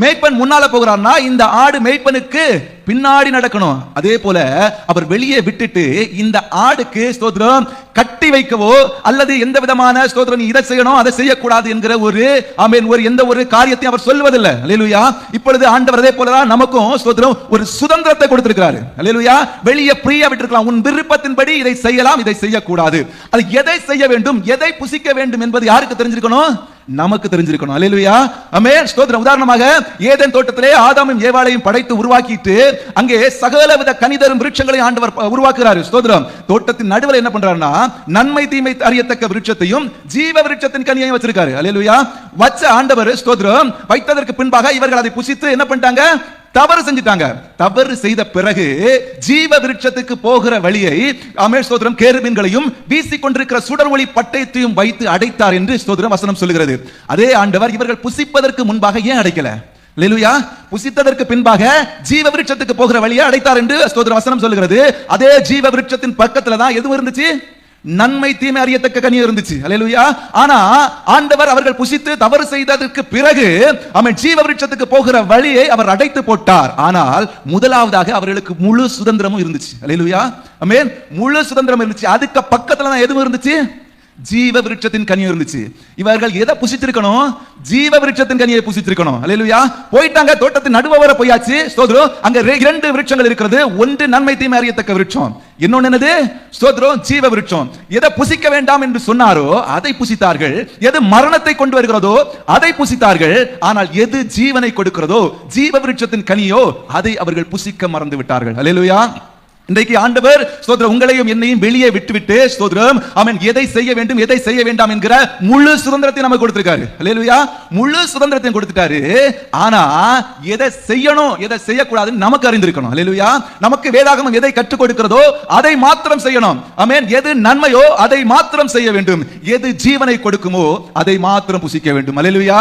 மேய்ப்பன் முன்னால போகிறார்னா இந்த ஆடு மேய்ப்பனுக்கு பின்னாடி நடக்கணும். அதே போல அவர் வெளியே விட்டுட்டு இந்த ஆடுக்கு ஸ்தோத்திரம் கட்டி வைக்கவோ அல்லது எந்த விதமான ஸ்தோத்திரம் இதை செய்யணும் அதை செய்யக்கூடாது என்கிற ஒரு ஆமென் ஒரு எந்த ஒரு காரியத்தையும் அவர் சொல்வதில்லை. அல்லேலூயா. இப்பொழுது ஆண்டவர் அதே போலதான் நமக்கும் ஸ்தோத்திரம் ஒரு சுதந்திரத்தை கொடுத்திருக்கிறாரு. அல்லேலூயா. வெளியே ஃப்ரீயா விட்டுருக்கலாம். உன் விருப்பத்தின்படி இதை செய்யலாம், இதை செய்யக்கூடாது. அது எதை செய்ய வேண்டும், எதை புசிக்க வேண்டும் என்பது யாருக்கு தெரிஞ்சிருக்கணும்? நமக்கு தெரிஞ்சிருக்கணும். அல்லேலூயா. ஆமென். ஸ்தோத்திரம். உதாரணமாக ஏதேன் தோட்டத்திலே ஆதாமும் ஏவாளையும் படைத்து உருவாக்கிட்டு அங்கே சகலவித கனிதரும் விருட்சங்களையும் ஆண்டவர் உருவாக்குறாரு. ஸ்தோத்திரம். தோட்டத்தின் நடுவில் என்ன பண்றாருன்னா நன்மை தீமை அறியத்தக்க விருட்சத்தையும் ஜீவ விருட்சத்தின் கனியையும் வச்சிருக்காரு. அல்லேலூயா. வச்ச ஆண்டவர் ஸ்தோத்திரம் வைத்ததற்கு பின்பாக இவர்கள் அதை புசித்து என்ன பண்ணிட்டாங்க? தவறு செஞ்சிட்டாங்க. தவறு செய்த பிறகு ஜீவ விருட்சத்துக்கு போகிற வழியை ஆமென் ஸ்தோத்திரம் கேருபீன்களையும் வீசிக்கொண்டிருக்கிற சுடர் ஒளி பட்டயத்தையும் வைத்து அடைத்தார் என்று ஸ்தோத்திரம் வசனம் சொல்லுகிறது. அதே ஆண்டவர் இவர்கள் புசிப்பதற்கு முன்பாக ஏன் அடைக்கல? அல்லேலூயா. புசித்ததற்கு பின்பாக ஜீவ விருட்சத்துக்கு போகிற வழியை அடைத்தார் என்று ஸ்தோத்திரம் வசனம் சொல்லுகிறது. அதே ஜீவ விருட்சத்தின் பக்கத்துல தான் எதுவும் இருந்துச்சு? நன்மை தீமை அறியத்தக்க கனி இருந்துச்சு. அல்லேலூயா. ஆனா ஆண்டவர் அவர்கள் புசித்து தவறு செய்ததற்கு பிறகு அவன் ஜீவ விருட்சத்துக்கு போகிற வழியை அவர் அடைத்து போட்டார். ஆனால் முதலாவதாக அவர்களுக்கு முழு சுதந்திரமும் இருந்துச்சு. அல்லேலூயா. ஆமென். முழு சுதந்திரம் இருந்துச்சு. அதுக்கு பக்கத்துல தான் எதுவும் இருந்துச்சு? ஜீவ விருட்சத்தின் கனி இருந்துச்சு. இவர்கள் எதை புசிச்சிருக்கணும்? ஜீவ விருட்சத்தின் கனியை புசிச்சிருக்கணும். அல்லேலூயா. போயிட்டாங்க, தோட்டத்தின் நடுவ வர போயாச்சு. ஸ்தோத்திரம். அங்க இரண்டு விருட்சங்கள் இருக்கிறது. ஒன்று நன்மை தீமை அறியத்தக்க விருட்சம், இன்னொன்னு என்னது? ஸ்தோத்திரம் ஜீவ விருட்சம். எதை புசிக்க வேண்டாம் என்று சொன்னாரோ அதை புசித்தார்கள். எது மரணத்தை கொண்டு வருகிறதோ அதை புசித்தார்கள். ஆனால் எது ஜீவனை கொடுக்கிறதோ ஜீவ விருட்சத்தின் கனியோ அதை அவர்கள் புசிக்க மறந்து விட்டார்கள். அல்லேலூயா. இன்றைக்கு ஆண்டவர் ஸ்தோத்திரம் உங்களையும் என்னையும் வெளியே விட்டுவிட்டு ஸ்தோத்திரம் ஆமென் எதை செய்ய வேண்டும் எதை செய்ய வேண்டாம் என்கிற முழு சுதந்திரத்தை நமக்கு கொடுத்திருக்காரு. அல்லேலூயா. முழு சுதந்திரத்தை கொடுத்துட்டாரு. ஆனா எதை செய்யணும் எதை செய்யக்கூடாதுன்னு நமக்கு அறிந்திருக்கணும். அல்லேலூயா. நமக்கு வேதாகமம் எதை கற்றுக் கொடுக்கிறதோ அதை மாத்திரம் செய்யணும். ஆமென். எது நன்மையோ அதை மாத்திரம் செய்ய வேண்டும். எது ஜீவனை கொடுக்குமோ அதை மாத்திரம் புசிக்க வேண்டும். அல்லேலூயா.